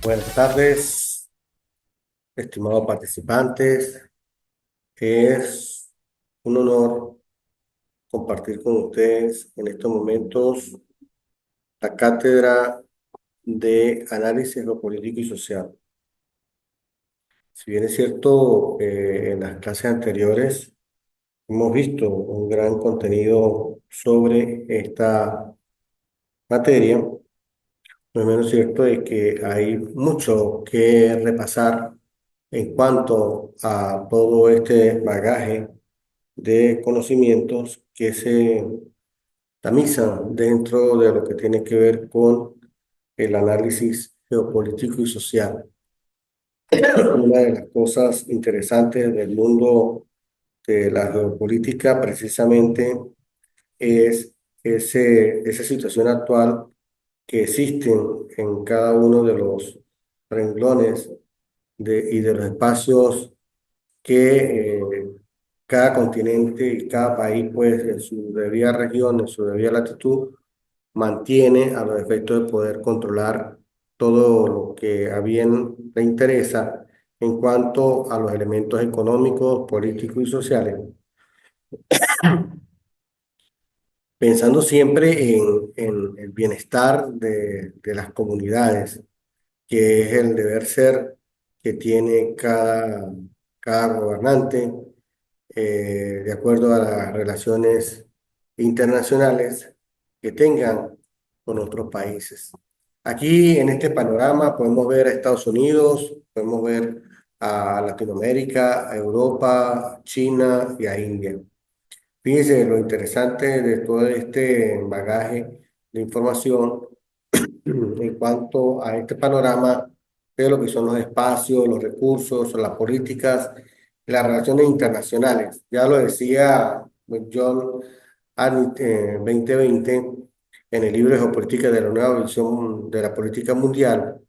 Buenas tardes, estimados participantes. Es un honor compartir con ustedes en estos momentos la cátedra de análisis geopolítico y social. Si bien es cierto, en las clases anteriores hemos visto un gran contenido sobre esta materia, no es menos cierto de que hay mucho que repasar en cuanto a todo este bagaje de conocimientos que se tamizan dentro de lo que tiene que ver con el análisis geopolítico y social. Una de las cosas interesantes del mundo de la geopolítica precisamente es esa situación actual que existen en cada uno de los renglones y de los espacios que cada continente y cada país, pues, en su debida región, en su debida latitud, mantiene a los efectos de poder controlar todo lo que a bien le interesa en cuanto a los elementos económicos, políticos y sociales, pensando siempre en el bienestar de las comunidades, que es el deber ser que tiene cada gobernante de acuerdo a las relaciones internacionales que tengan con otros países. Aquí en este panorama podemos ver a Estados Unidos, podemos ver a Latinoamérica, a Europa, China y a India. Fíjense lo interesante de todo este bagaje de información en cuanto a este panorama de lo que son los espacios, los recursos, las políticas, las relaciones internacionales. Ya lo decía John Arnott 2020 en el libro de Geopolítica de la nueva visión de la política mundial,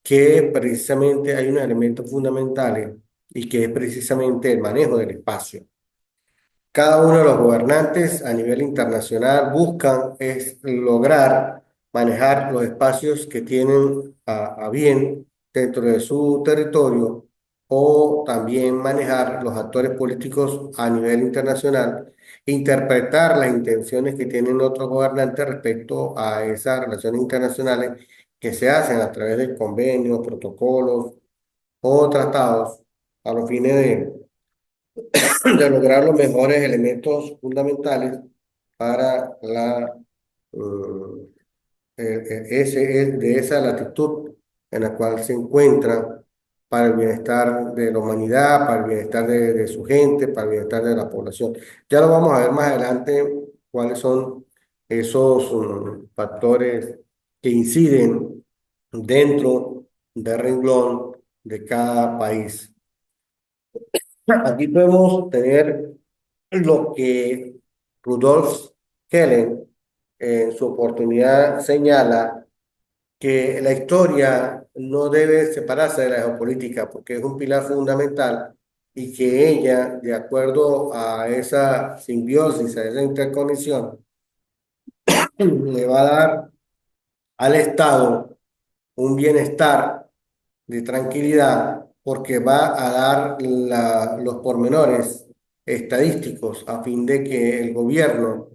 que precisamente hay unos elementos fundamentales y que es precisamente el manejo del espacio. Cada uno de los gobernantes a nivel internacional buscan es lograr manejar los espacios que tienen a bien dentro de su territorio o también manejar los actores políticos a nivel internacional, interpretar las intenciones que tienen otros gobernantes respecto a esas relaciones internacionales que se hacen a través de convenios, protocolos o tratados a los fines de lograr los mejores elementos fundamentales para de esa latitud en la cual se encuentra para el bienestar de la humanidad, para el bienestar de su gente, para el bienestar de la población. Ya lo vamos a ver más adelante cuáles son esos factores que inciden dentro del renglón de cada país. Aquí podemos tener lo que Rudolf Helen en su oportunidad señala que la historia no debe separarse de la geopolítica porque es un pilar fundamental y que ella, de acuerdo a esa simbiosis, a esa interconexión, le va a dar al Estado un bienestar de tranquilidad porque va a dar los pormenores estadísticos a fin de que el gobierno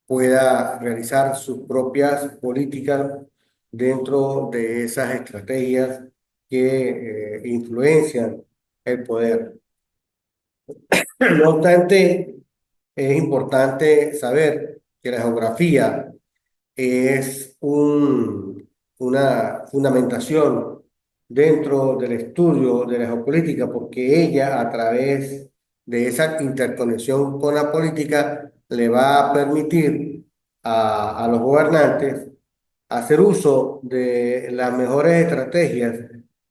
pueda realizar sus propias políticas dentro de esas estrategias que influencian el poder. No obstante, es importante saber que la geografía es una fundamentación dentro del estudio de la geopolítica, porque ella, a través de esa interconexión con la política, le va a permitir a los gobernantes hacer uso de las mejores estrategias,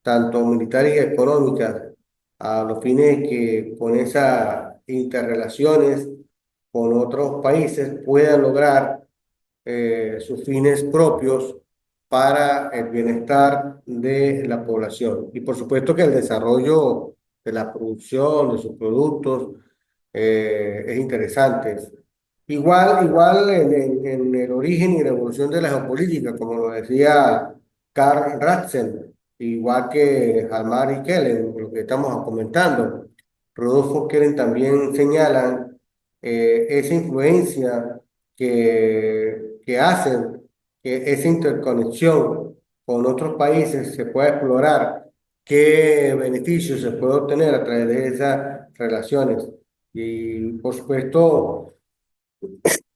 tanto militares y económicas, a los fines que con esas interrelaciones con otros países puedan lograr sus fines propios para el bienestar de la población. Y por supuesto que el desarrollo de la producción, de sus productos, es interesante. Igual en el origen y la evolución de la geopolítica, como lo decía Karl Ratzel, igual que Halmar y Kellen, lo que estamos comentando. Rodolfo Kellen también señalan esa influencia que hacen que esa interconexión con otros países se pueda explorar, qué beneficios se puede obtener a través de esas relaciones. Y por supuesto,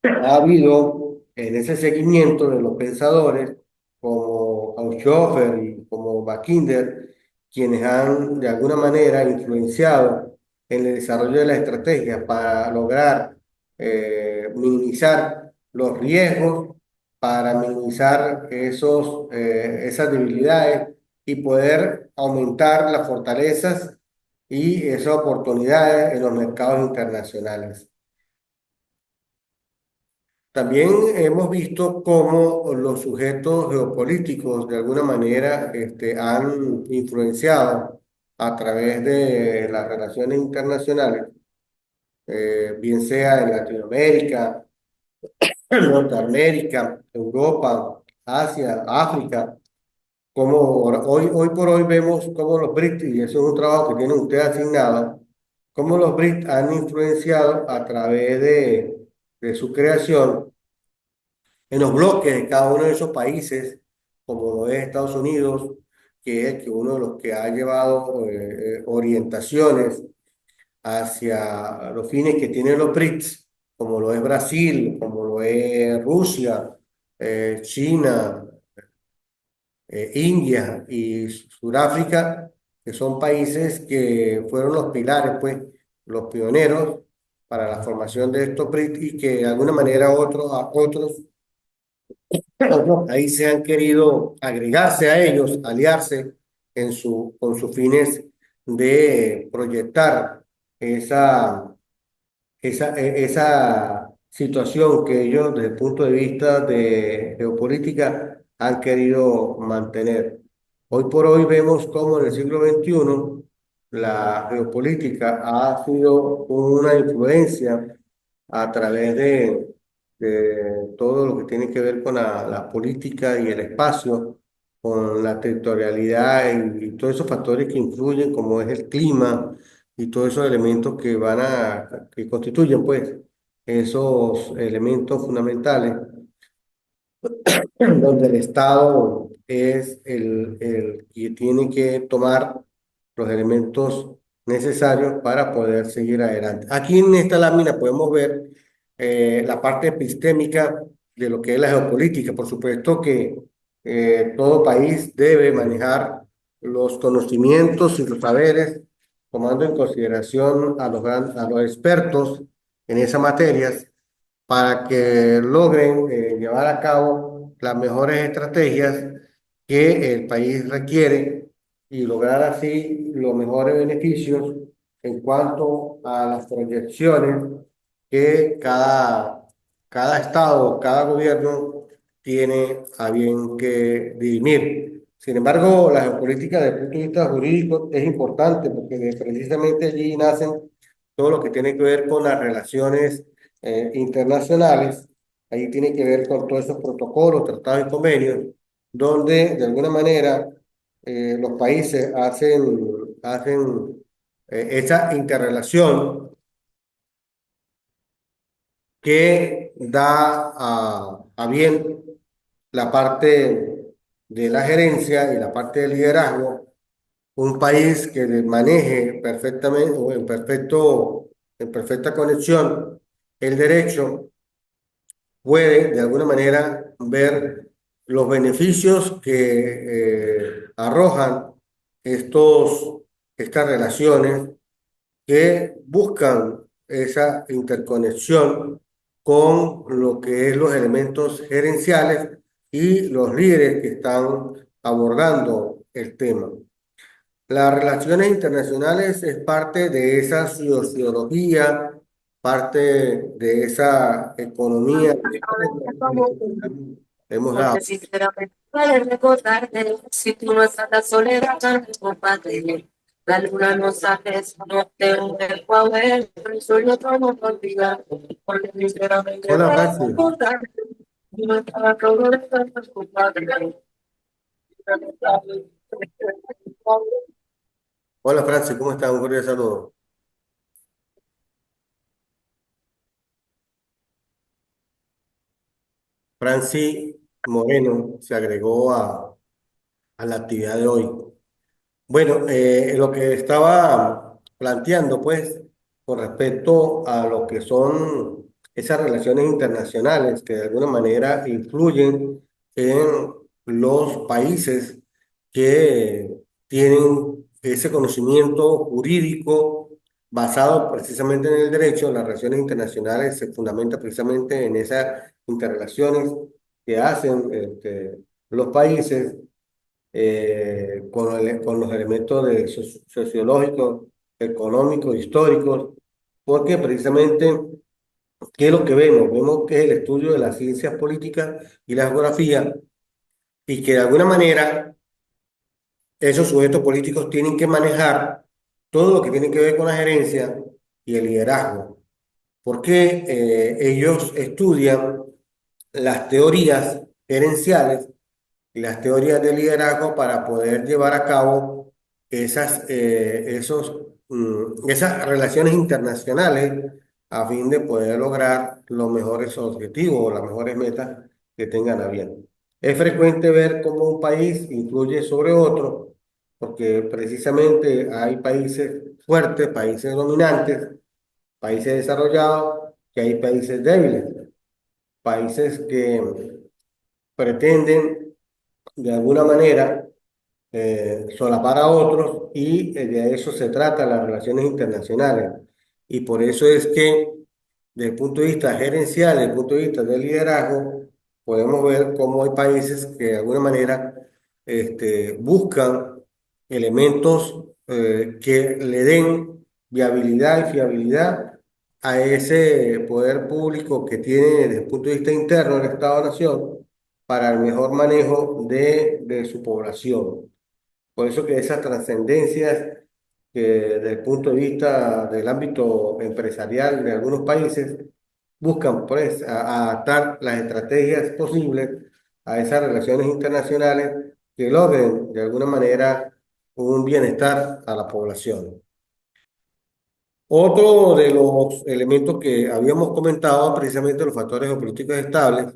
ha habido en ese seguimiento de los pensadores como Haushofer y como Mackinder, quienes han de alguna manera influenciado en el desarrollo de las estrategias para lograr minimizar los riesgos, para minimizar esas debilidades y poder aumentar las fortalezas y esas oportunidades en los mercados internacionales. También hemos visto cómo los sujetos geopolíticos de alguna manera han influenciado a través de las relaciones internacionales, bien sea en Latinoamérica, Norteamérica, Europa, Asia, África, como hoy por hoy vemos cómo los BRICS, y eso es un trabajo que tienen ustedes asignado, cómo los BRICS han influenciado a través de su creación en los bloques de cada uno de esos países, como lo es Estados Unidos, que es uno de los que ha llevado orientaciones hacia los fines que tienen los BRICS, como lo es Brasil, como lo es Rusia, China, India y Sudáfrica, que son países que fueron los pilares, pues, los pioneros para la formación de estos BRICS y que de alguna manera otros ahí se han querido agregarse a ellos, aliarse con sus fines de proyectar esa, esa situación que ellos desde el punto de vista de geopolítica han querido mantener. Hoy por hoy vemos cómo en el siglo XXI la geopolítica ha sido una influencia a través de todo lo que tiene que ver con la política y el espacio, con la territorialidad y todos esos factores que influyen, como es el clima y todos esos elementos que constituyen, pues, esos elementos fundamentales donde el Estado es el que tiene que tomar los elementos necesarios para poder seguir adelante. Aquí en esta lámina podemos ver la parte epistémica de lo que es la geopolítica. Por supuesto que todo país debe manejar los conocimientos y los saberes, tomando en consideración a a los expertos en esas materias para que logren llevar a cabo las mejores estrategias que el país requiere y lograr así los mejores beneficios en cuanto a las proyecciones que cada estado, cada gobierno tiene a bien que dirimir. Sin embargo, la geopolítica desde el punto de vista jurídico es importante porque precisamente allí nacen todo lo que tiene que ver con las relaciones internacionales. Ahí tiene que ver con todos esos protocolos, tratados y convenios, donde de alguna manera los países hacen esa interrelación que da a bien la parte de la gerencia y la parte del liderazgo. Un país que maneje perfectamente o en perfecta conexión el derecho puede de alguna manera ver los beneficios que arrojan estas relaciones que buscan esa interconexión con lo que es los elementos gerenciales y los líderes que están abordando el tema. Las relaciones internacionales es parte de esa sociología, parte de esa economía que hemos Porque dado. sinceramente puedes recordarte si tú no estás la soledad tan compadre. La luna no sabes, no te dejo a ver, pero soy otro no te olvidar. Porque sinceramente Hola, puedes Francis. recordarte. Y no estaba todo de tanto compadre. Hola Francis, ¿cómo estás? Un cordial saludo. Francis Moreno se agregó a la actividad de hoy. Bueno, lo que estaba planteando, pues, con respecto a lo que son esas relaciones internacionales que de alguna manera influyen en los países que tienen ese conocimiento jurídico basado precisamente en el derecho. Las relaciones internacionales se fundamentan precisamente en esas interrelaciones que hacen los países con los elementos sociológicos, económicos, históricos, porque precisamente, ¿qué es lo que vemos? Vemos que es el estudio de las ciencias políticas y la geografía, y que de alguna manera esos sujetos políticos tienen que manejar todo lo que tiene que ver con la gerencia y el liderazgo, porque ellos estudian las teorías gerenciales y las teorías de liderazgo para poder llevar a cabo esas relaciones internacionales a fin de poder lograr los mejores objetivos o las mejores metas que tengan a bien. Es frecuente ver cómo un país influye sobre otro, porque precisamente hay países fuertes, países dominantes, países desarrollados, que hay países débiles, países que pretenden de alguna manera solapar a otros, y de eso se trata las relaciones internacionales. Y por eso es que desde el punto de vista gerencial, desde el punto de vista del liderazgo, podemos ver cómo hay países que de alguna manera buscan elementos que le den viabilidad y fiabilidad a ese poder público que tiene desde el punto de vista interno el Estado-Nación para el mejor manejo de su población. Por eso que esas trascendencias que desde el punto de vista del ámbito empresarial de algunos países buscan pues adaptar las estrategias posibles a esas relaciones internacionales que logren de alguna manera un bienestar a la población. Otro de los elementos que habíamos comentado, precisamente los factores geopolíticos estables,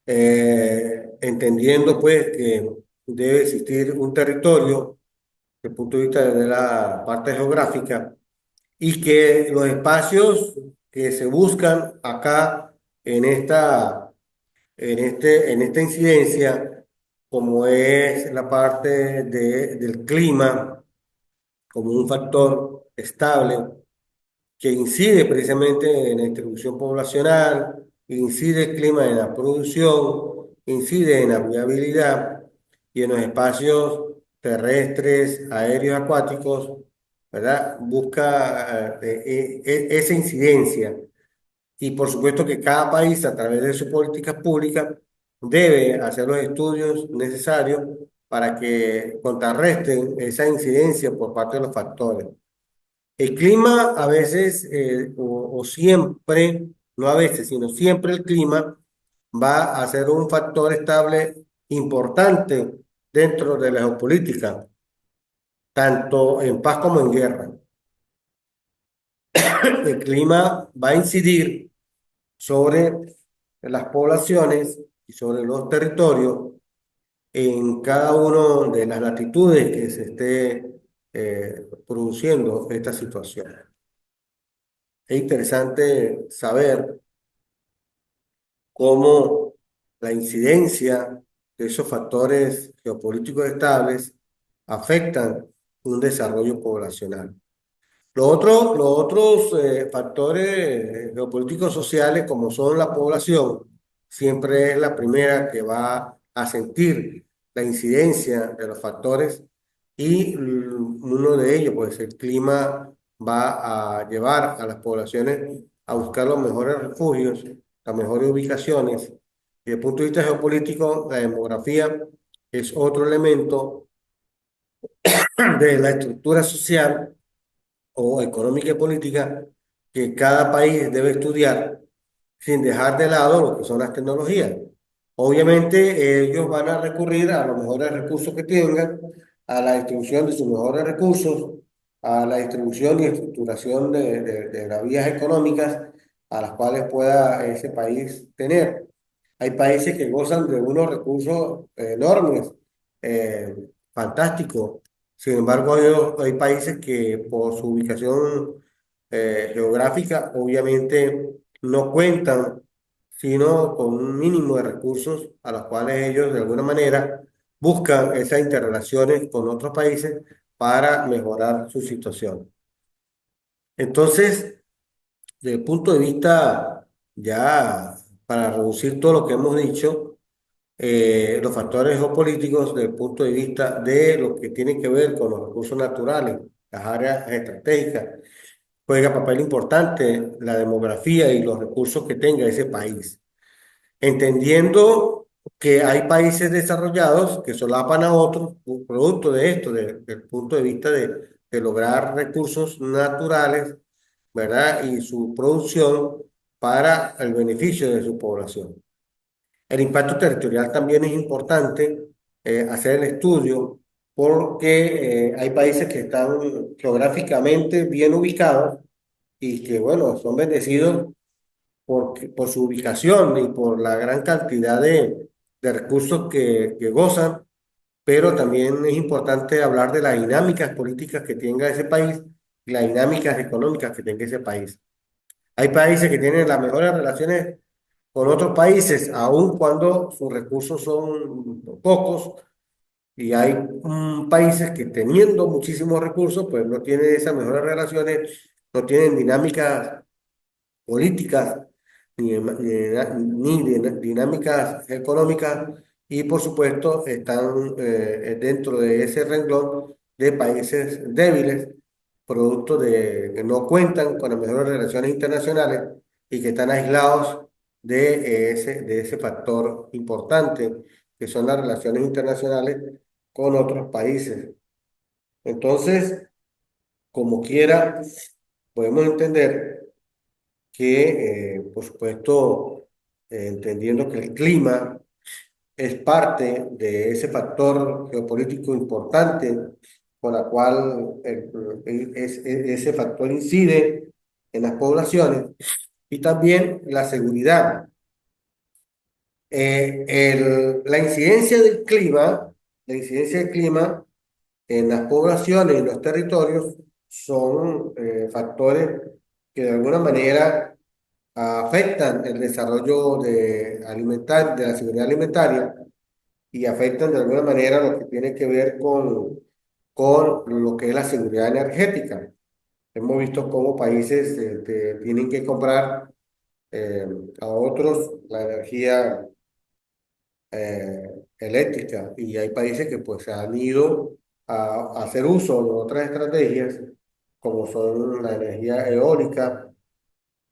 entendiendo pues que debe existir un territorio desde el punto de vista de la parte geográfica, y que los espacios que se buscan acá en en esta incidencia, como es la parte del clima como un factor estable que incide precisamente en la distribución poblacional, incide el clima en la producción, incide en la viabilidad y en los espacios terrestres, aéreos, acuáticos, ¿verdad? Busca esa incidencia. Y por supuesto que cada país, a través de sus políticas públicas, debe hacer los estudios necesarios para que contrarresten esa incidencia por parte de los factores. El clima a veces, o siempre, no a veces, sino siempre el clima va a ser un factor estable importante dentro de la geopolítica, tanto en paz como en guerra. El clima va a incidir sobre las poblaciones y sobre los territorios en cada una de las latitudes que se esté produciendo esta situación. Es interesante saber cómo la incidencia de esos factores geopolíticos estables afectan un desarrollo poblacional. Los otros factores geopolíticos sociales, como son la población, siempre es la primera que va a sentir la incidencia de los factores, y uno de ellos, pues el clima, va a llevar a las poblaciones a buscar los mejores refugios, las mejores ubicaciones. Y desde el punto de vista geopolítico, la demografía es otro elemento de la estructura social o económica y política que cada país debe estudiar sin dejar de lado lo que son las tecnologías. Obviamente ellos van a recurrir a los mejores recursos que tengan, a la distribución de sus mejores recursos, a la distribución y estructuración de las vías económicas a las cuales pueda ese país tener. Hay países que gozan de unos recursos enormes, eh, fantásticos. Sin embargo, hay países que por su ubicación geográfica obviamente no cuentan sino con un mínimo de recursos a los cuales ellos de alguna manera buscan esas interrelaciones con otros países para mejorar su situación. Entonces, desde el punto de vista ya para reducir todo lo que hemos dicho, los factores geopolíticos desde el punto de vista de lo que tiene que ver con los recursos naturales, las áreas estratégicas, juega papel importante la demografía y los recursos que tenga ese país. Entendiendo que hay países desarrollados que solapan a otros, producto de esto, del punto de vista de lograr recursos naturales, ¿verdad? Y su producción para el beneficio de su población. El impacto territorial también es importante hacer el estudio porque hay países que están geográficamente bien ubicados y que, bueno, son bendecidos por su ubicación y por la gran cantidad de recursos que gozan, pero también es importante hablar de las dinámicas políticas que tenga ese país y las dinámicas económicas que tenga ese país. Hay países que tienen las mejores relaciones con otros países, aun cuando sus recursos son pocos, y hay países que teniendo muchísimos recursos, pues no tienen esas mejores relaciones, no tienen dinámicas políticas ni dinámicas económicas y por supuesto están dentro de ese renglón de países débiles, producto de que no cuentan con las mejores relaciones internacionales y que están aislados de ese factor importante que son las relaciones internacionales con otros países. Entonces, como quiera, podemos entender que, por supuesto, entendiendo que el clima es parte de ese factor geopolítico importante con la cual ese factor incide en las poblaciones y también la seguridad. La incidencia del clima, la incidencia del clima en las poblaciones, en los territorios, son factores que de alguna manera afectan el desarrollo de la seguridad alimentaria y afectan de alguna manera lo que tiene que ver con lo que es la seguridad energética. Hemos visto cómo países tienen que comprar eh, a otros la energía eléctrica y hay países que pues han ido a hacer uso de otras estrategias como son la energía eólica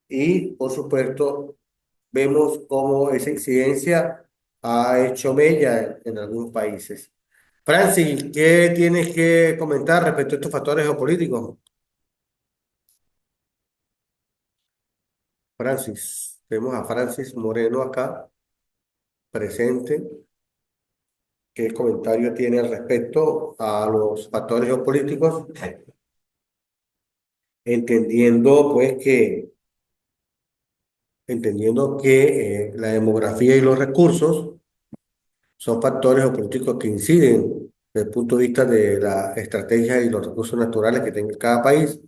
y por supuesto vemos cómo esa incidencia ha hecho mella en algunos países. Francis, ¿qué tienes que comentar respecto a estos factores geopolíticos? Francis, vemos a Francis Moreno acá, presente. ¿Qué comentario tiene al respecto a los factores geopolíticos? Entendiendo pues entendiendo que la demografía y los recursos son factores geopolíticos que inciden desde el punto de vista de la estrategia y los recursos naturales que tenga cada país,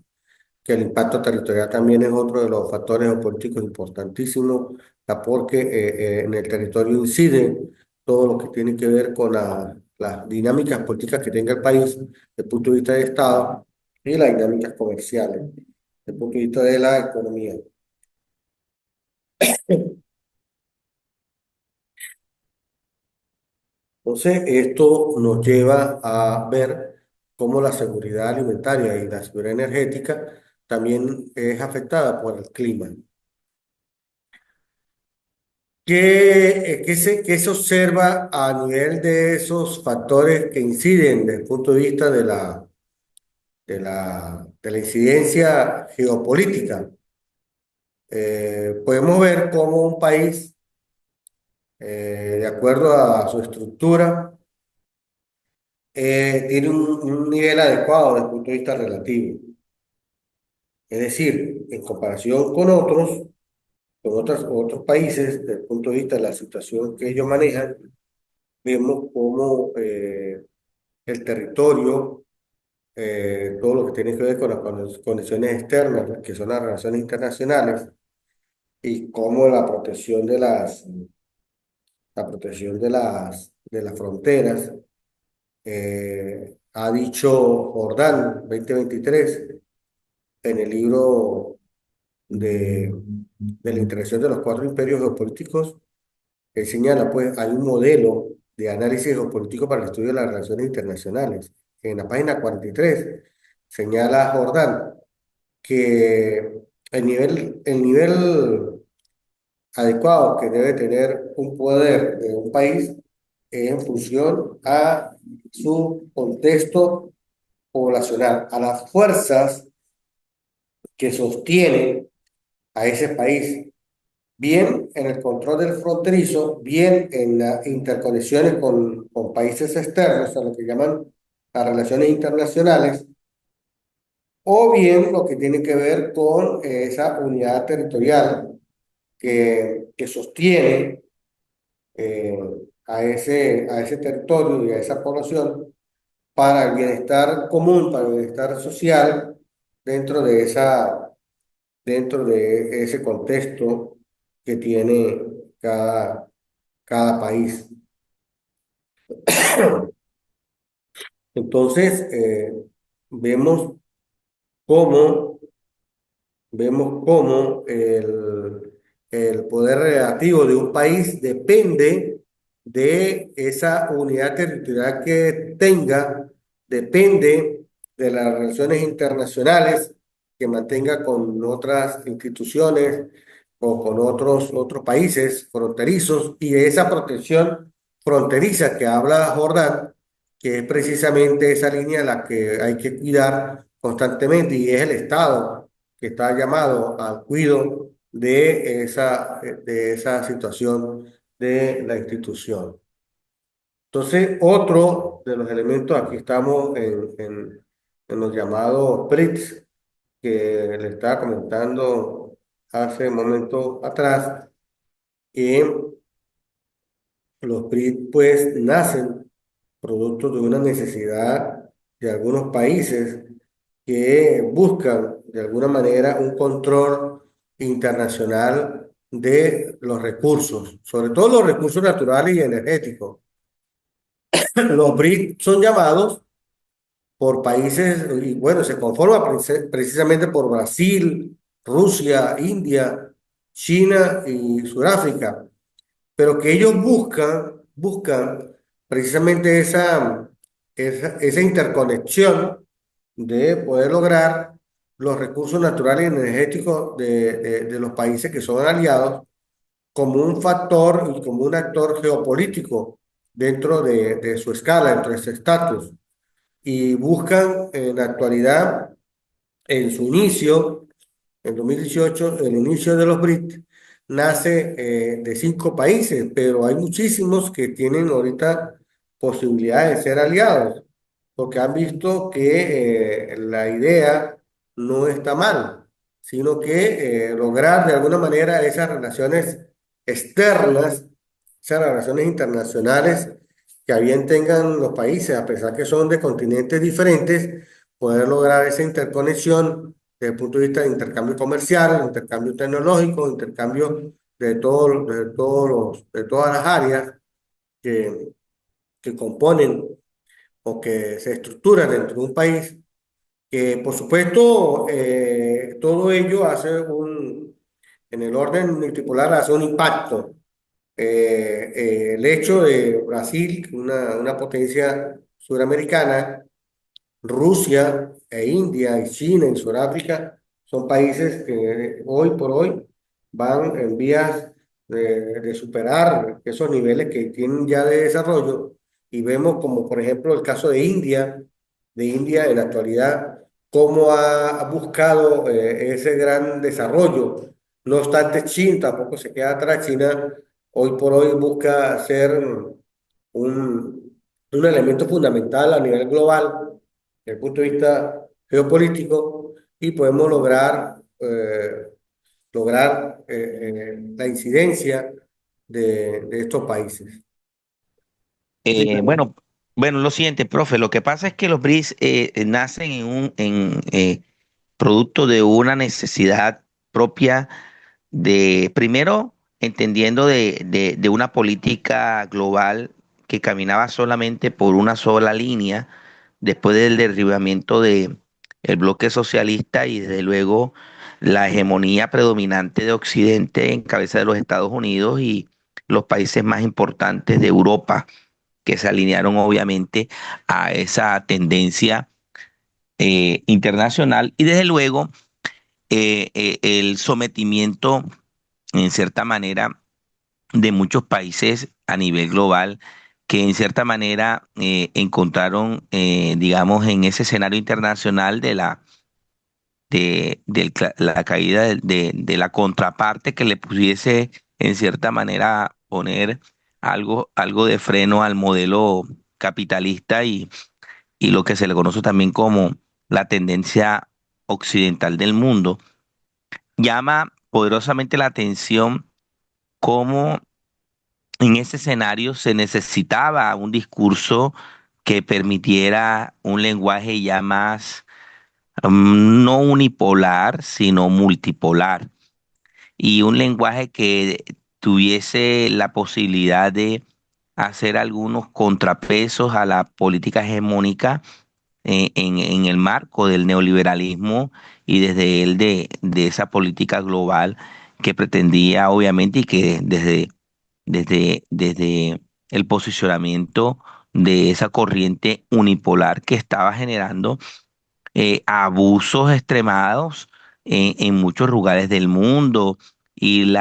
que el impacto territorial también es otro de los factores geopolíticos importantísimos, porque en el territorio incide todo lo que tiene que ver con las dinámicas políticas que tenga el país desde el punto de vista de Estado y las dinámicas comerciales desde el punto de vista de la economía. Entonces, esto nos lleva a ver cómo la seguridad alimentaria y la seguridad energética también es afectada por el clima. ¿Qué se observa a nivel de esos factores que inciden desde el punto de vista de la incidencia geopolítica? Podemos ver cómo un país de acuerdo a su estructura, tiene un nivel adecuado desde el punto de vista relativo. Es decir, en comparación con otros países, desde el punto de vista de la situación que ellos manejan, vemos cómo el territorio, todo lo que tiene que ver con las condiciones externas, que son las relaciones internacionales, y cómo la protección de las fronteras, ha dicho Jordán 2023 en el libro de la interacción de los cuatro imperios geopolíticos. Él señala, pues, hay un modelo de análisis geopolítico para el estudio de las relaciones internacionales. En la página 43 señala Jordán que el nivel adecuado que debe tener un poder de un país es en función a su contexto poblacional, a las fuerzas que sostienen a ese país, bien en el control del fronterizo, bien en las interconexiones con países externos, a lo que llaman las relaciones internacionales, o bien lo que tiene que ver con esa unidad territorial que sostiene eh, a ese territorio y a esa población para el bienestar común, para el bienestar social dentro de dentro de ese contexto que tiene cada país. Entonces, vemos cómo, vemos cómo el poder relativo de un país depende de esa unidad territorial que tenga, depende de las relaciones internacionales que mantenga con otras instituciones o con otros países fronterizos y de esa protección fronteriza que habla Jordán, que es precisamente esa línea a la que hay que cuidar constantemente y es el Estado que está llamado al cuidado de esa situación de la institución. Entonces, otro de los elementos, aquí estamos en los llamados PRITS, que le estaba comentando hace un momento atrás, que los PRITS pues nacen producto de una necesidad de algunos países que buscan de alguna manera un control internacional de los recursos, sobre todo los recursos naturales y energéticos. Los BRICS son llamados por países, y bueno, se conforma precisamente por Brasil, Rusia, India, China y Sudáfrica, pero que ellos buscan precisamente esa interconexión de poder lograr los recursos naturales y energéticos de los países que son aliados como un factor y como un actor geopolítico dentro de su escala, dentro de su estatus. Y buscan en la actualidad, en su inicio, en 2018 el inicio de los BRICS nace de 5 países, pero hay muchísimos que tienen ahorita posibilidades de ser aliados, porque han visto que la idea no está mal, sino que lograr de alguna manera esas relaciones externas, esas relaciones internacionales que a bien tengan los países, a pesar que son de continentes diferentes, poder lograr esa interconexión desde el punto de vista de intercambio comercial, intercambio tecnológico, intercambio de todas las áreas que, que componen o que se estructuran dentro de un país, que por supuesto todo ello en el orden multipolar hace un impacto. El hecho de Brasil, una potencia suramericana, Rusia e India y China y Sudáfrica son países que hoy por hoy van en vías de superar esos niveles que tienen ya de desarrollo y vemos como por ejemplo el caso de India en la actualidad, cómo ha buscado ese gran desarrollo. No obstante, China tampoco se queda atrás. China hoy por hoy busca ser un elemento fundamental a nivel global, desde el punto de vista geopolítico, y podemos lograr la incidencia de estos países. Sí, Eh, claro. bueno, bueno, lo siguiente, profe, lo que pasa es que los BRICS nacen producto de una necesidad propia de, primero, entendiendo de una política global que caminaba solamente por una sola línea, después del derribamiento de el bloque socialista y desde luego la hegemonía predominante de Occidente en cabeza de los Estados Unidos y los países más importantes de Europa que se alinearon obviamente a esa tendencia internacional y desde luego el sometimiento en cierta manera de muchos países a nivel global que en cierta manera encontraron, digamos, en ese escenario internacional la caída de la contraparte que le pudiese en cierta manera poner algo de freno al modelo capitalista y lo que se le conoce también como la tendencia occidental del mundo. Llama poderosamente la atención cómo en ese escenario se necesitaba un discurso que permitiera un lenguaje ya más no unipolar, sino multipolar, y un lenguaje que tuviese la posibilidad de hacer algunos contrapesos a la política hegemónica en el marco del neoliberalismo y desde él de esa política global que pretendía obviamente y que desde el posicionamiento de esa corriente unipolar que estaba generando abusos extremados en muchos lugares del mundo y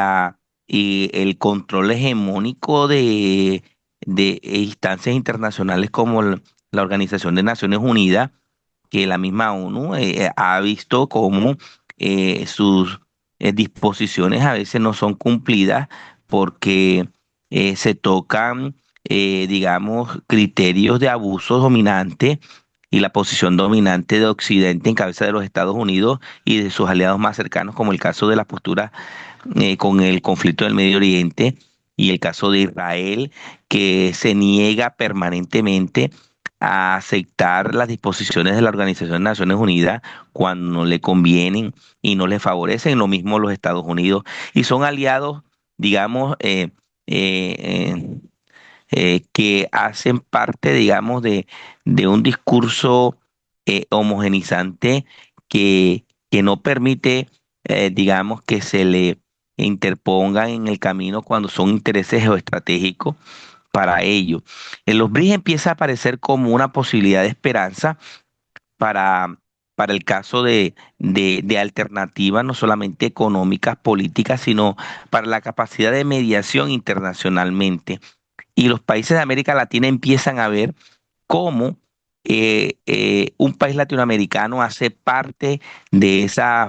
y el control hegemónico de instancias internacionales como la Organización de Naciones Unidas, que la misma ONU ha visto como sus disposiciones a veces no son cumplidas porque se tocan, digamos, criterios de abuso dominante y la posición dominante de Occidente en cabeza de los Estados Unidos y de sus aliados más cercanos, como el caso de la postura con el conflicto del Medio Oriente y el caso de Israel, que se niega permanentemente a aceptar las disposiciones de la Organización de Naciones Unidas cuando no le convienen y no le favorecen, lo mismo los Estados Unidos, y son aliados, digamos, eh, que hacen parte, digamos, de un discurso homogenizante que no permite, digamos, que se le interpongan en el camino cuando son intereses geoestratégicos para ello. En los BRICS empieza a aparecer como una posibilidad de esperanza para, para el caso de alternativas, no solamente económicas, políticas, sino para la capacidad de mediación internacionalmente. Y los países de América Latina empiezan a ver cómo un país latinoamericano hace parte de esa,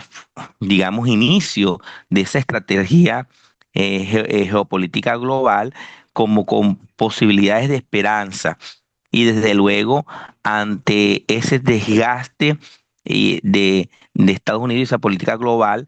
digamos, inicio de esa estrategia geopolítica global como con posibilidades de esperanza. Y desde luego, ante ese desgaste de Estados Unidos y esa política global,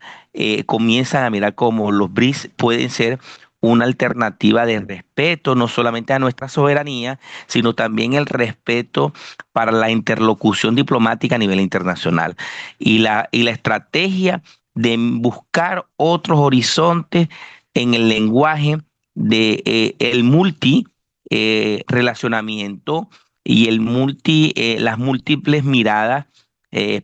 comienzan a mirar cómo los BRICS pueden ser una alternativa de respeto, no solamente a nuestra soberanía, sino también el respeto para la interlocución diplomática a nivel internacional. Y la estrategia de buscar otros horizontes en el lenguaje de el multi relacionamiento y las múltiples miradas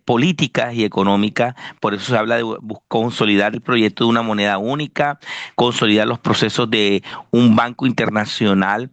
políticas y económicas. Por eso se habla de consolidar el proyecto de una moneda única, consolidar los procesos de un banco internacional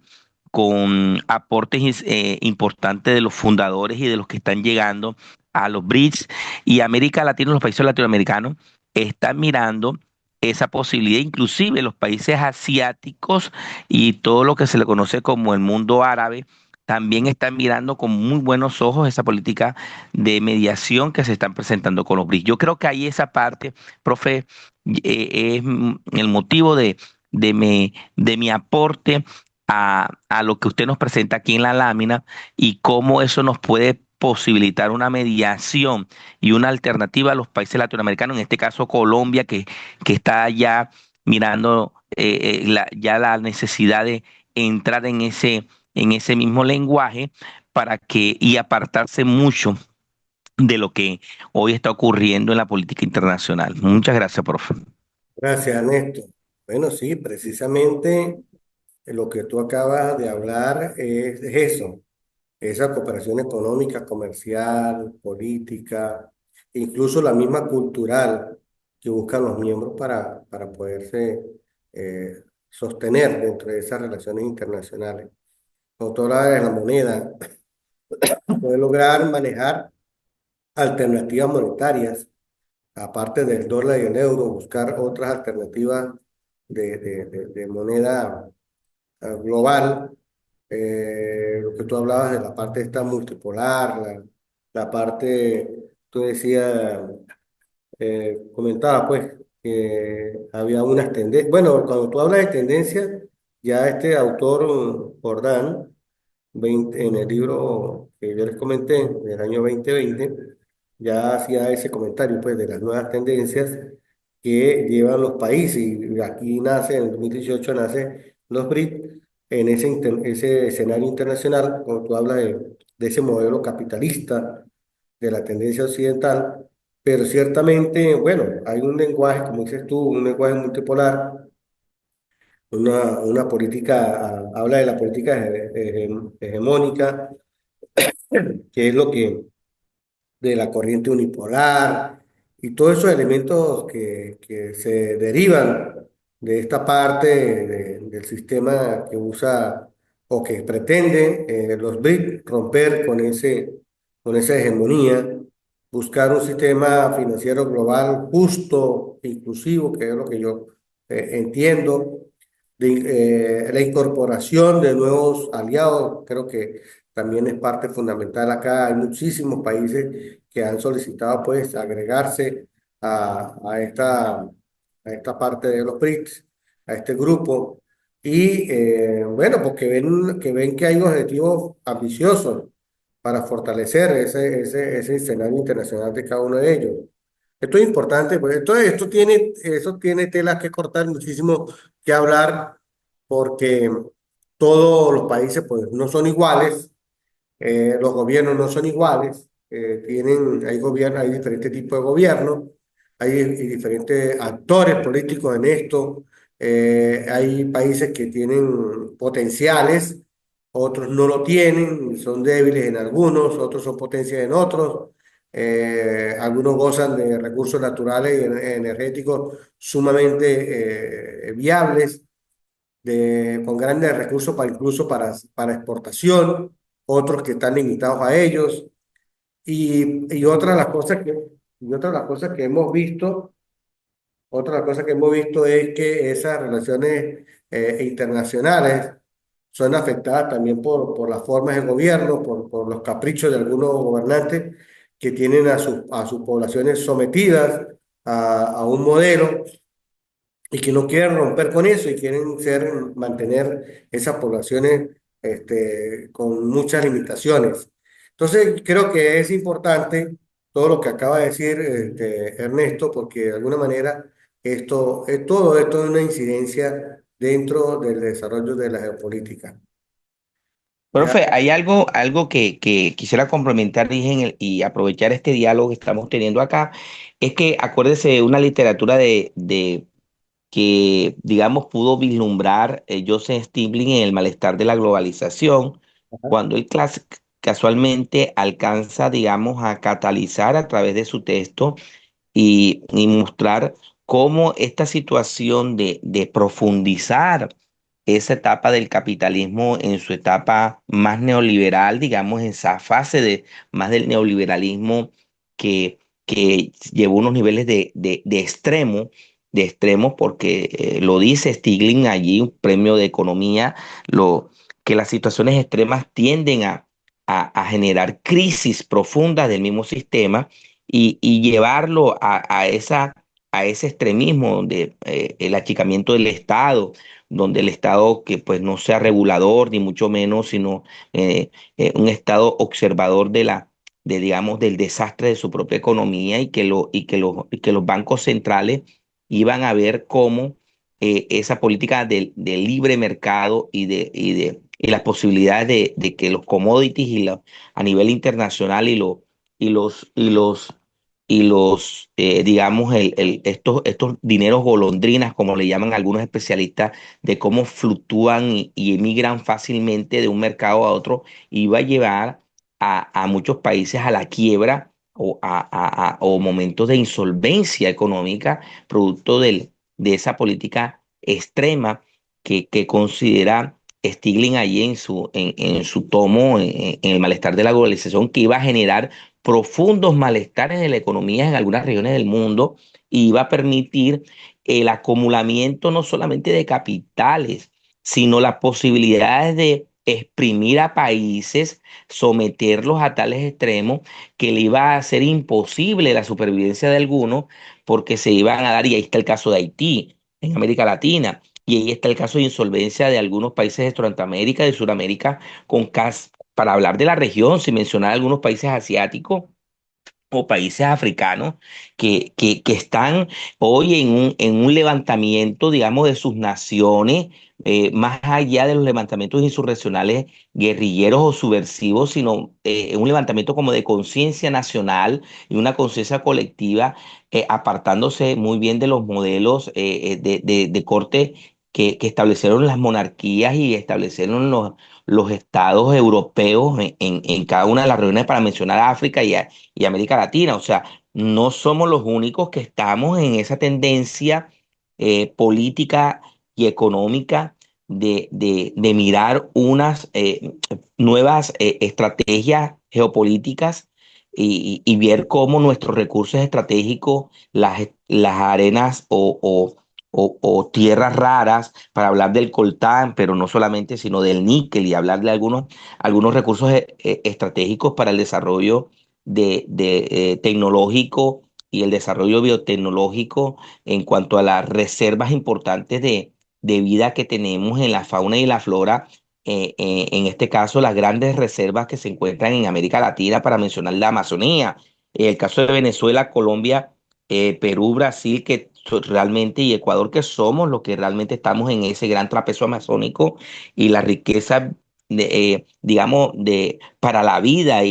con aportes importantes de los fundadores y de los que están llegando a los BRICS, y América Latina, los países latinoamericanos están mirando esa posibilidad, inclusive los países asiáticos y todo lo que se le conoce como el mundo árabe, también están mirando con muy buenos ojos esa política de mediación que se están presentando con los BRICS. Yo creo que ahí esa parte, profe, es el motivo de mi aporte a lo que usted nos presenta aquí en la lámina y cómo eso nos puede posibilitar una mediación y una alternativa a los países latinoamericanos, en este caso Colombia, que está ya mirando ya la necesidad de entrar en ese mismo lenguaje y apartarse mucho de lo que hoy está ocurriendo en la política internacional. Muchas gracias, profe. Gracias, Ernesto. Bueno, sí, precisamente lo que tú acabas de hablar es eso, esa cooperación económica, comercial, política, incluso la misma cultural que buscan los miembros para poderse eh, sostener dentro de esas relaciones internacionales. Como tú hablabas de la moneda, poder lograr manejar alternativas monetarias, aparte del dólar y el euro, buscar otras alternativas de moneda global. Lo que tú hablabas de la parte esta multipolar, la parte, tú decías, comentaba pues que había unas tendencias. Bueno, cuando tú hablas de tendencias, ya este autor, Jordan, en el libro que yo les comenté del año 2020 ya hacía ese comentario pues de las nuevas tendencias que llevan los países y aquí nace, en el 2018 nace los BRIC en ese escenario internacional, cuando tú hablas de ese modelo capitalista de la tendencia occidental, pero ciertamente, bueno, hay un lenguaje, como dices tú, un lenguaje multipolar, una política, habla de la política hegemónica, que es lo que de la corriente unipolar y todos esos elementos que se derivan de esta parte del sistema que usa o que pretende los BRIC romper con esa hegemonía, buscar un sistema financiero global justo, inclusivo, que es lo que yo entiendo, la incorporación de nuevos aliados, creo que también es parte fundamental acá. Hay muchísimos países que han solicitado pues agregarse a esta parte de los BRICS, a este grupo. Y bueno, porque que ven que hay objetivos ambiciosos para fortalecer ese escenario internacional de cada uno de ellos. Esto es importante, pues eso tiene tela que cortar, muchísimo que hablar, porque todos los países pues no son iguales, los gobiernos no son iguales, hay gobiernos, hay diferentes tipos de gobiernos, hay diferentes actores políticos en esto, hay países que tienen potenciales, otros no lo tienen, son débiles en algunos, otros son potencias en otros, algunos gozan de recursos naturales y energéticos sumamente viables con grandes recursos incluso para exportación, otros que están limitados a ellos. Y otra de las cosas y otra de las cosas que hemos visto, otra de las cosas que hemos visto es que esas relaciones internacionales son afectadas también por las formas de gobierno, por los caprichos de algunos gobernantes que tienen a sus poblaciones sometidas a un modelo y que no quieren romper con eso y quieren mantener esas poblaciones con muchas limitaciones. Entonces, creo que es importante todo lo que acaba de decir Ernesto, porque de alguna manera todo esto es una incidencia dentro del desarrollo de la geopolítica. Ya, Profe, hay algo que quisiera complementar dije, y aprovechar este diálogo que estamos teniendo acá, es que acuérdese de una literatura de que, digamos, pudo vislumbrar Joseph Stiglitz en El malestar de la globalización, cuando él casualmente alcanza, digamos, a catalizar a través de su texto y mostrar cómo esta situación de profundizar esa etapa del capitalismo en su etapa más neoliberal, digamos, en esa fase de más del neoliberalismo que llevó unos niveles de extremo, porque lo dice Stiglitz allí, un premio de economía, que las situaciones extremas tienden a generar crisis profundas del mismo sistema y llevarlo a esa a ese extremismo, donde el achicamiento del Estado, donde el Estado que pues no sea regulador ni mucho menos, sino un Estado observador digamos, del desastre de su propia economía y que los bancos centrales iban a ver cómo esa política de libre mercado y las posibilidades de que los commodities a nivel internacional y los, y los digamos, estos dineros golondrinas, como le llaman algunos especialistas, de cómo fluctúan y emigran fácilmente de un mercado a otro, iba a llevar a muchos países a la quiebra o momentos de insolvencia económica, producto de esa política extrema que considera Stiglitz allí en su tomo, en el malestar de la globalización, que iba a generar profundos malestares de la economía en algunas regiones del mundo y iba a permitir el acumulamiento no solamente de capitales, sino las posibilidades de exprimir a países, someterlos a tales extremos que le iba a hacer imposible la supervivencia de algunos porque se iban a dar, y ahí está el caso de Haití, en América Latina, y ahí está el caso de insolvencia de algunos países de Centroamérica, de Sudamérica, para hablar de la región, sin mencionar algunos países asiáticos o países africanos que están hoy en un levantamiento, digamos, de sus naciones, más allá de los levantamientos insurreccionales, guerrilleros o subversivos, sino un levantamiento como de conciencia nacional y una conciencia colectiva, apartándose muy bien de los modelos de corte que establecieron las monarquías y establecieron los estados europeos en cada una de las regiones, para mencionar a África y América Latina. O sea, no somos los únicos que estamos en esa tendencia política y económica de mirar unas nuevas estrategias geopolíticas y ver cómo nuestros recursos estratégicos, las arenas o tierras raras, para hablar del coltán, pero no solamente, sino del níquel, y hablar de algunos recursos estratégicos para el desarrollo tecnológico y el desarrollo biotecnológico en cuanto a las reservas importantes de vida que tenemos en la fauna y la flora. En este caso, las grandes reservas que se encuentran en América Latina, para mencionar la Amazonía, el caso de Venezuela, Colombia, Perú, Brasil, realmente, y Ecuador, que somos los que realmente estamos en ese gran trapezo amazónico, y la riqueza digamos, para la vida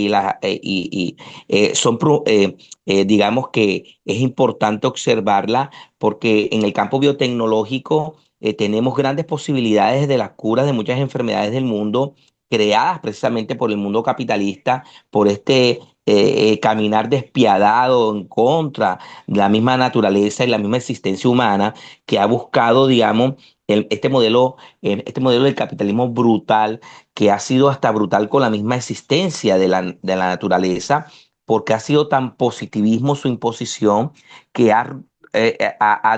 digamos que es importante observarla, porque en el campo biotecnológico tenemos grandes posibilidades de las curas de muchas enfermedades del mundo, creadas precisamente por el mundo capitalista, por este caminar despiadado en contra de la misma naturaleza y la misma existencia humana, que ha buscado, digamos, este modelo del capitalismo brutal, que ha sido hasta brutal con la misma existencia de la naturaleza, porque ha sido tan positivismo su imposición, que ha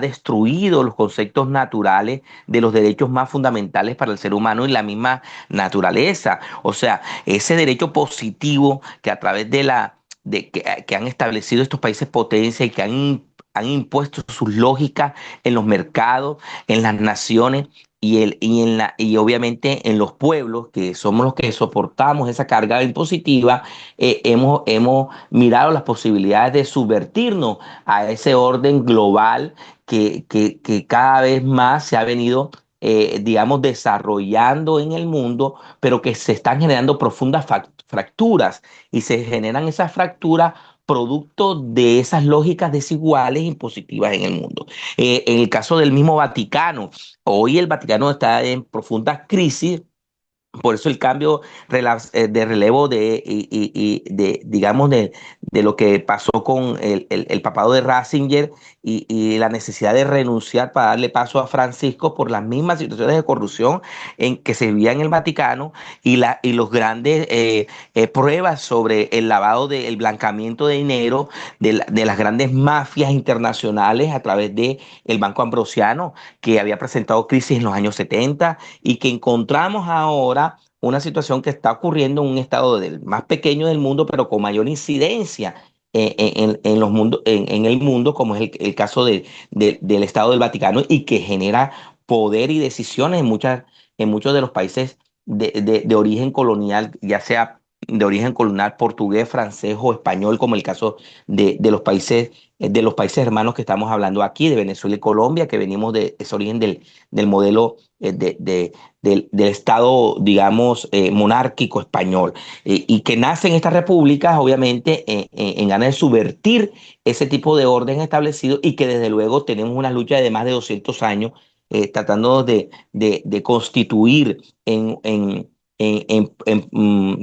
destruido los conceptos naturales de los derechos más fundamentales para el ser humano y la misma naturaleza. O sea, ese derecho positivo que a través que han establecido estos países potencia y que han impuesto sus lógicas en los mercados, en las naciones y obviamente en los pueblos, que somos los que soportamos esa carga impositiva. Hemos mirado las posibilidades de subvertirnos a ese orden global que cada vez más se ha venido, digamos, desarrollando en el mundo, pero que se están generando profundas fracturas, y se generan esas fracturas producto de esas lógicas desiguales impositivas en el mundo. En el caso del mismo Vaticano, hoy el Vaticano está en profunda crisis. Por eso el cambio de relevo digamos, de lo que pasó con el papado de Ratzinger, y la necesidad de renunciar para darle paso a Francisco, por las mismas situaciones de corrupción en que se vivía en el Vaticano, y los grandes pruebas sobre el lavado, el blancamiento de dinero de las grandes mafias internacionales a través de el Banco Ambrosiano, que había presentado crisis en los años 70, y que encontramos ahora una situación que está ocurriendo en un estado más pequeño del mundo, pero con mayor incidencia en los mundos, en el mundo, como es el caso del Estado del Vaticano, y que genera poder y decisiones en muchos de los países de origen colonial, ya sea de origen colonial portugués, francés o español, como el caso de los países hermanos que estamos hablando aquí, de Venezuela y Colombia, que venimos de ese origen del modelo del Estado, digamos, monárquico español, y que nacen estas repúblicas, obviamente, en ganas de subvertir ese tipo de orden establecido, y que desde luego tenemos una lucha de más de 200 años tratando de constituir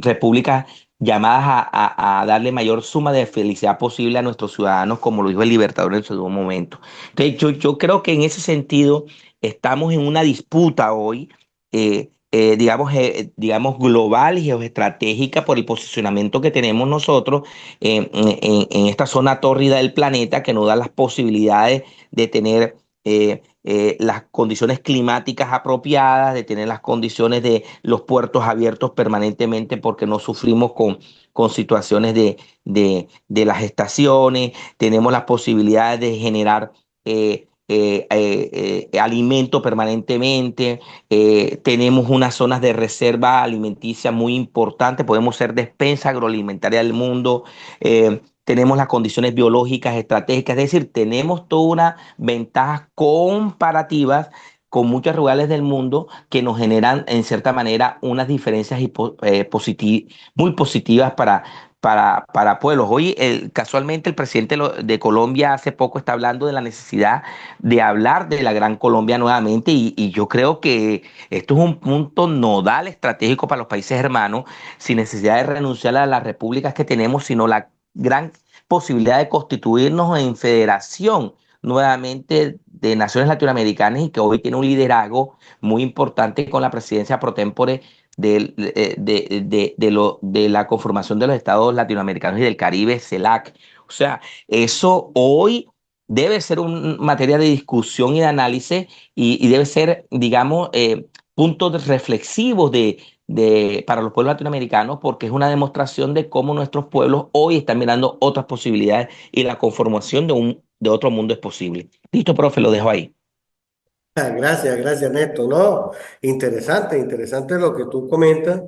repúblicas llamadas a darle mayor suma de felicidad posible a nuestros ciudadanos, como lo dijo el Libertador en su momento. Entonces, yo creo que en ese sentido estamos en una disputa hoy, digamos, global y geoestratégica, por el posicionamiento que tenemos nosotros en esta zona tórrida del planeta, que nos da las posibilidades de tener las condiciones climáticas apropiadas, de tener las condiciones de los puertos abiertos permanentemente, porque no sufrimos con situaciones de las estaciones. Tenemos las posibilidades de generar alimento permanentemente. Tenemos unas zonas de reserva alimenticia muy importantes, podemos ser despensa agroalimentaria del mundo. Tenemos las condiciones biológicas estratégicas, es decir, tenemos toda una ventajas comparativas con muchos rurales del mundo, que nos generan en cierta manera unas diferencias muy positivas para pueblos. Hoy, casualmente, el presidente de Colombia hace poco está hablando de la necesidad de hablar de la Gran Colombia nuevamente, y yo creo que esto es un punto nodal estratégico para los países hermanos, sin necesidad de renunciar a las repúblicas que tenemos, sino la gran posibilidad de constituirnos en federación nuevamente de naciones latinoamericanas, y que hoy tiene un liderazgo muy importante con la presidencia pro tempore de la conformación de los estados latinoamericanos y del Caribe, CELAC. O sea, eso hoy debe ser un materia de discusión y de análisis, y debe ser, digamos, puntos reflexivos para los pueblos latinoamericanos, porque es una demostración de cómo nuestros pueblos hoy están mirando otras posibilidades, y la conformación de otro mundo es posible. Listo, profe, lo dejo ahí. Gracias, gracias, Néstor. No, interesante, interesante lo que tú comentas.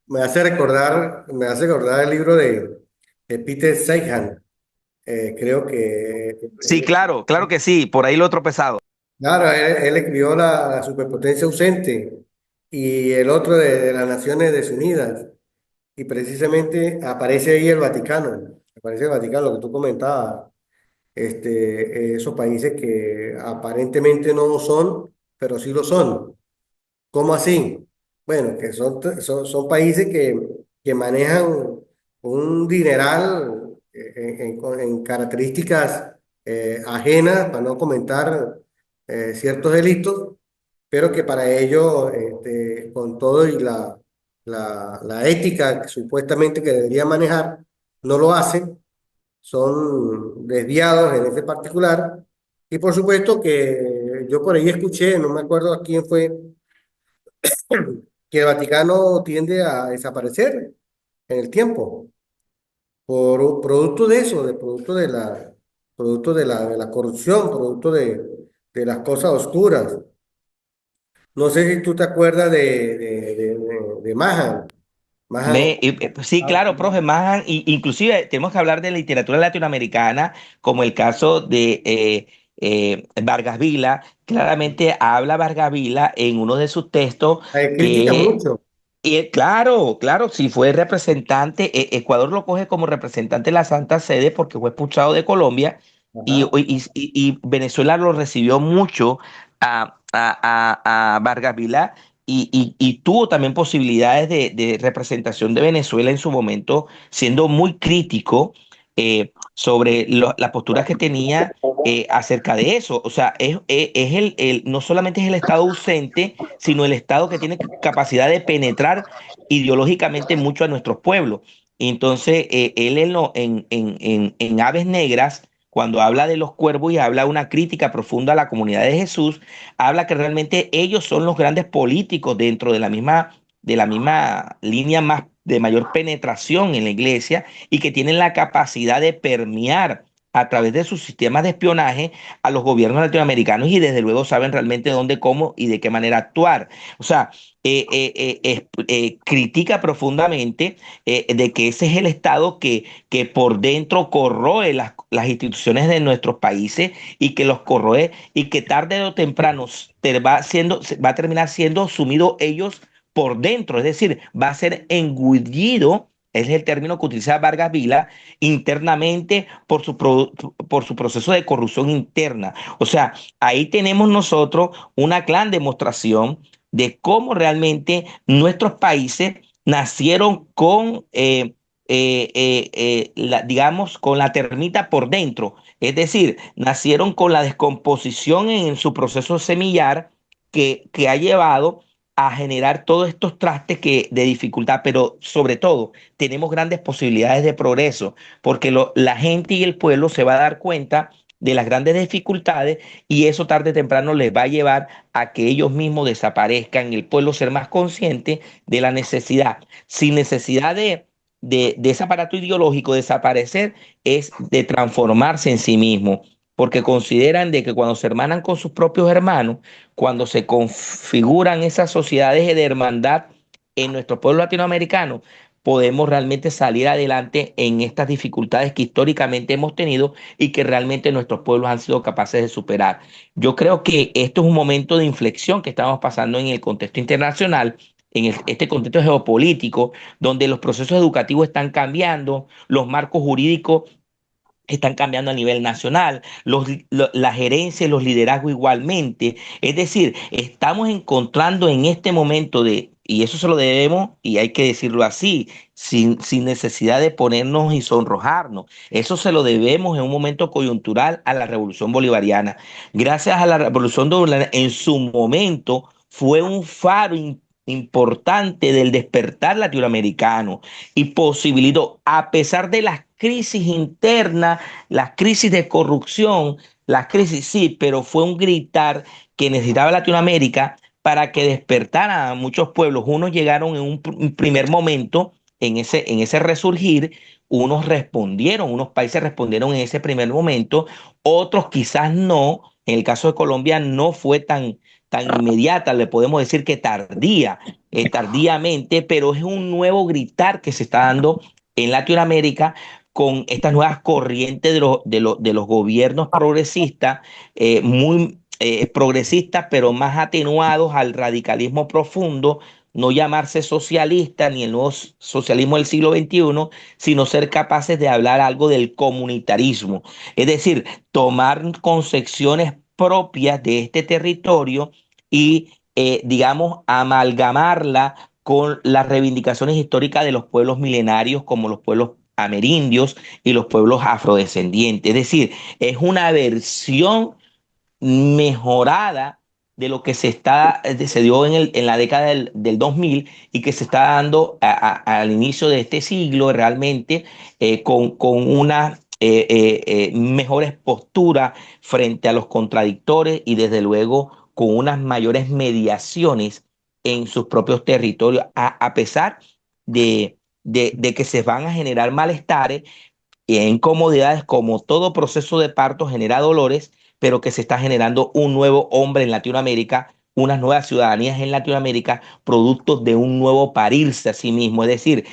Me hace recordar el libro de Peter Seihan. Creo que, Sí, claro, claro que sí, por ahí lo he tropezado. claro, él escribió la superpotencia ausente y el otro de las Naciones Desunidas. Y precisamente aparece ahí el Vaticano. Aparece el Vaticano, lo que tú comentabas. Esos países que aparentemente no lo son, pero sí lo son. ¿Cómo así? Bueno, que son países que manejan un dineral en características ajenas, para no comentar ciertos delitos, pero que para ello, con todo y la ética que supuestamente que debería manejar, no lo hacen, son desviados en ese particular. Y por supuesto que yo por ahí escuché, no me acuerdo a quién fue, que el Vaticano tiende a desaparecer en el tiempo por un producto de eso, producto de la corrupción, producto de las cosas oscuras. No sé si tú te acuerdas de Mahan. Mahan, Sí, ah, claro, profe Mahan, y inclusive tenemos que hablar de literatura latinoamericana, como el caso de Vargas Vila. Claramente habla Vargas Vila en uno de sus textos critica que, mucho. claro, claro, si fue representante, Ecuador lo coge como representante de la Santa Sede porque fue expulsado de Colombia, Ajá. y Venezuela lo recibió mucho a Vargas Vila, y tuvo también posibilidades de representación de Venezuela en su momento, siendo muy crítico sobre las posturas que tenía acerca de eso. O sea, es no solamente es el Estado ausente, sino el Estado que tiene capacidad de penetrar ideológicamente mucho a nuestros pueblos. Entonces, él en Aves Negras, cuando habla de los cuervos y habla una crítica profunda a la comunidad de Jesús, habla que realmente ellos son los grandes políticos dentro de la misma línea más de mayor penetración en la iglesia y que tienen la capacidad de permear a través de sus sistemas de espionaje a los gobiernos latinoamericanos y desde luego saben realmente dónde, cómo y de qué manera actuar. O sea, critica profundamente de que ese es el Estado que por dentro corroe las instituciones de nuestros países y que los corroe y que tarde o temprano va a terminar siendo sumido ellos por dentro, es decir, va a ser engullido, es el término que utiliza Vargas Vila, internamente por su proceso de corrupción interna. O sea, ahí tenemos nosotros una gran demostración de cómo realmente nuestros países nacieron con, digamos, con la termita por dentro. Es decir, nacieron con la descomposición en su proceso semillar que ha llevado a generar todos estos trastes de dificultad, pero sobre todo tenemos grandes posibilidades de progreso, porque la gente y el pueblo se va a dar cuenta de las grandes dificultades y eso tarde o temprano les va a llevar a que ellos mismos desaparezcan y el pueblo ser más consciente de la necesidad. Sin necesidad de ese aparato ideológico desaparecer, es de transformarse en sí mismo, porque consideran de que cuando se hermanan con sus propios hermanos, cuando se configuran esas sociedades de hermandad en nuestro pueblo latinoamericano, podemos realmente salir adelante en estas dificultades que históricamente hemos tenido y que realmente nuestros pueblos han sido capaces de superar. Yo creo que esto es un momento de inflexión que estamos pasando en el contexto internacional, en este contexto geopolítico, donde los procesos educativos están cambiando, los marcos jurídicos están cambiando a nivel nacional, la gerencia y los liderazgos igualmente. Es decir, estamos encontrando en este momento y eso se lo debemos, y hay que decirlo así, sin necesidad de ponernos y sonrojarnos. Eso se lo debemos en un momento coyuntural a la Revolución Bolivariana. Gracias a la Revolución Bolivariana, en su momento fue un faro importante del despertar latinoamericano y posibilitó, a pesar de las crisis internas, las crisis de corrupción, las crisis sí, pero fue un gritar que necesitaba Latinoamérica para que despertara a muchos pueblos. Unos llegaron en un primer momento, en ese resurgir, unos respondieron, unos países respondieron en ese primer momento, otros quizás no. En el caso de Colombia no fue tan inmediata, le podemos decir que tardíamente, pero es un nuevo gritar que se está dando en Latinoamérica con estas nuevas corrientes de los gobiernos progresistas, muy progresistas, pero más atenuados al radicalismo profundo, no llamarse socialista ni el nuevo socialismo del siglo XXI, sino ser capaces de hablar algo del comunitarismo, es decir, tomar concepciones propias de este territorio y, digamos, amalgamarla con las reivindicaciones históricas de los pueblos milenarios como los pueblos amerindios y los pueblos afrodescendientes. Es decir, es una versión mejorada de lo que se dio en la década del 2000 y que se está dando al inicio de este siglo realmente con una mejores posturas frente a los contradictores y desde luego con unas mayores mediaciones en sus propios territorios, a pesar de que se van a generar malestares e incomodidades, como todo proceso de parto genera dolores, pero que se está generando un nuevo hombre en Latinoamérica, unas nuevas ciudadanías en Latinoamérica, producto de un nuevo parirse a sí mismo. Es decir,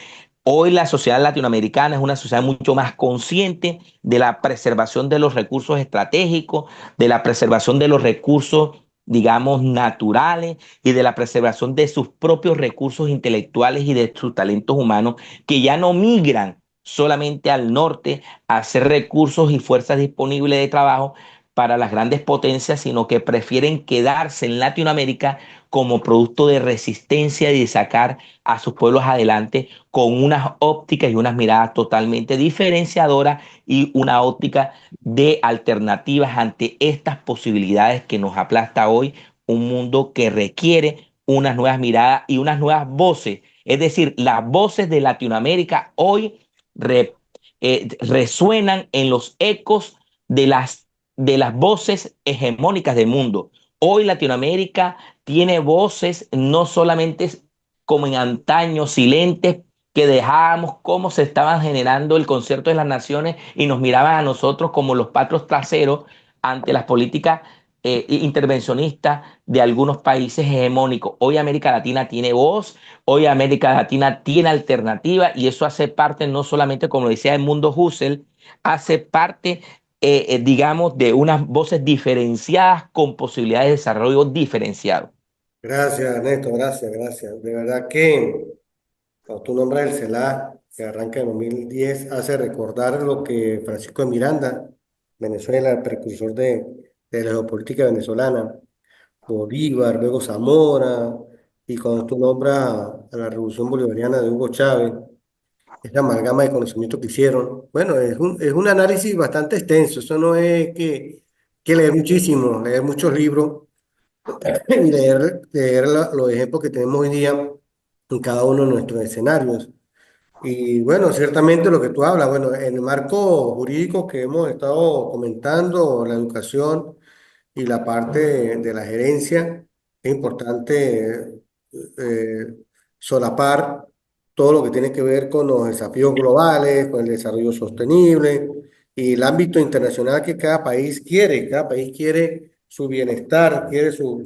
hoy la sociedad latinoamericana es una sociedad mucho más consciente de la preservación de los recursos estratégicos, de la preservación de los recursos, digamos, naturales y de la preservación de sus propios recursos intelectuales y de sus talentos humanos que ya no migran solamente al norte a hacer recursos y fuerzas disponibles de trabajo para las grandes potencias, sino que prefieren quedarse en Latinoamérica como producto de resistencia y de sacar a sus pueblos adelante con unas ópticas y unas miradas totalmente diferenciadoras y una óptica de alternativas ante estas posibilidades que nos aplasta hoy un mundo que requiere unas nuevas miradas y unas nuevas voces. Es decir, las voces de Latinoamérica hoy re, resuenan en los ecos de las voces hegemónicas del mundo. Hoy Latinoamérica tiene voces no solamente como en antaño, silentes, que dejábamos cómo se estaban generando el concierto de las naciones y nos miraban a nosotros como los patos traseros ante las políticas intervencionistas de algunos países hegemónicos. Hoy América Latina tiene voz, hoy América Latina tiene alternativa y eso hace parte no solamente, como decía el mundo Husserl, hace parte, digamos, de unas voces diferenciadas con posibilidades de desarrollo diferenciado. Gracias, Ernesto, gracias, gracias. De verdad que cuando tú nombras el CELAC, que arranca en 2010, hace recordar lo que Francisco de Miranda, Venezuela, el precursor de la geopolítica venezolana, Bolívar, luego Zamora, y cuando tú nombras a la Revolución Bolivariana de Hugo Chávez, esa amalgama de conocimiento que hicieron, bueno, es un análisis bastante extenso, eso no es que leer muchísimo, leer muchos libros y leer los ejemplos que tenemos hoy día en cada uno de nuestros escenarios. Y bueno, ciertamente lo que tú hablas, bueno, en el marco jurídico que hemos estado comentando, la educación y la parte de la gerencia, es importante eh, solapar todo lo que tiene que ver con los desafíos globales, con el desarrollo sostenible y el ámbito internacional que cada país quiere su bienestar, quiere sus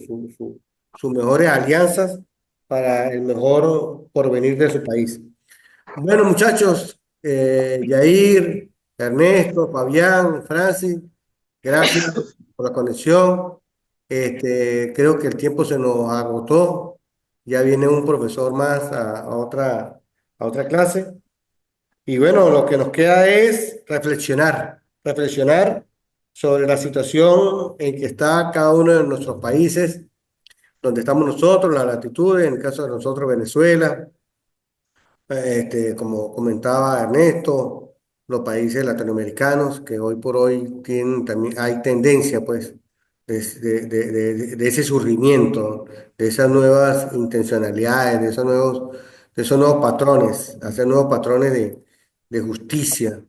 mejores alianzas para el mejor porvenir de su país. Bueno, muchachos, Yair, Ernesto, Fabián, Francis, gracias por la conexión. Creo que el tiempo se nos agotó. Ya viene un profesor más a otra clase. Y bueno, lo que nos queda es reflexionar sobre la situación en que está cada uno de nuestros países, donde estamos nosotros, las latitudes, en el caso de nosotros, Venezuela, como comentaba Ernesto, los países latinoamericanos que hoy por hoy tienen también, hay tendencia pues de ese surgimiento, de esas nuevas intencionalidades, de esos nuevos patrones, hacer nuevos patrones de justicia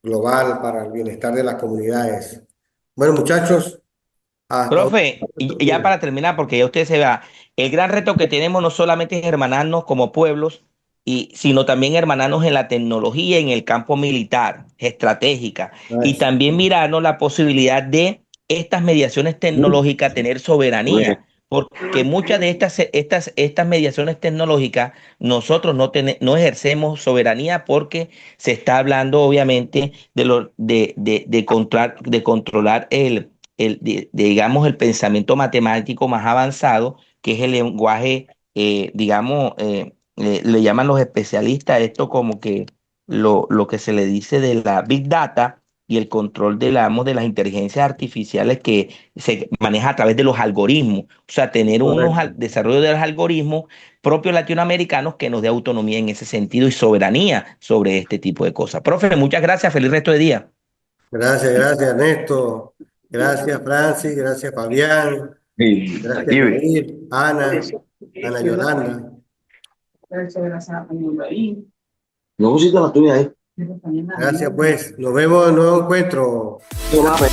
global para el bienestar de las comunidades. Bueno, muchachos, hasta otra Profe, y ya oportunidad. para terminar, porque ya usted se va, el gran reto que tenemos no solamente es hermanarnos como pueblos, sino también hermanarnos en la tecnología, en el campo militar, estratégica, y Nice. también mirarnos la posibilidad de estas mediaciones tecnológicas tener soberanía, porque muchas de estas mediaciones tecnológicas nosotros no ejercemos soberanía porque se está hablando obviamente de controlar digamos, el pensamiento matemático más avanzado, que es el lenguaje, digamos, le llaman los especialistas esto como que lo que se le dice de la Big Data y el control digamos, de las inteligencias artificiales que se maneja a través de los algoritmos. O sea, tener Correcto. desarrollo de los algoritmos propios latinoamericanos que nos dé autonomía en ese sentido y soberanía sobre este tipo de cosas. Profe, muchas gracias. Feliz resto de día. Gracias, gracias Ernesto. Gracias Francis, gracias Fabián, gracias Sí. Yair, Ana Yolanda. No pusiste la tuya ahí. Gracias pues. Nos vemos en un nuevo encuentro. No mames.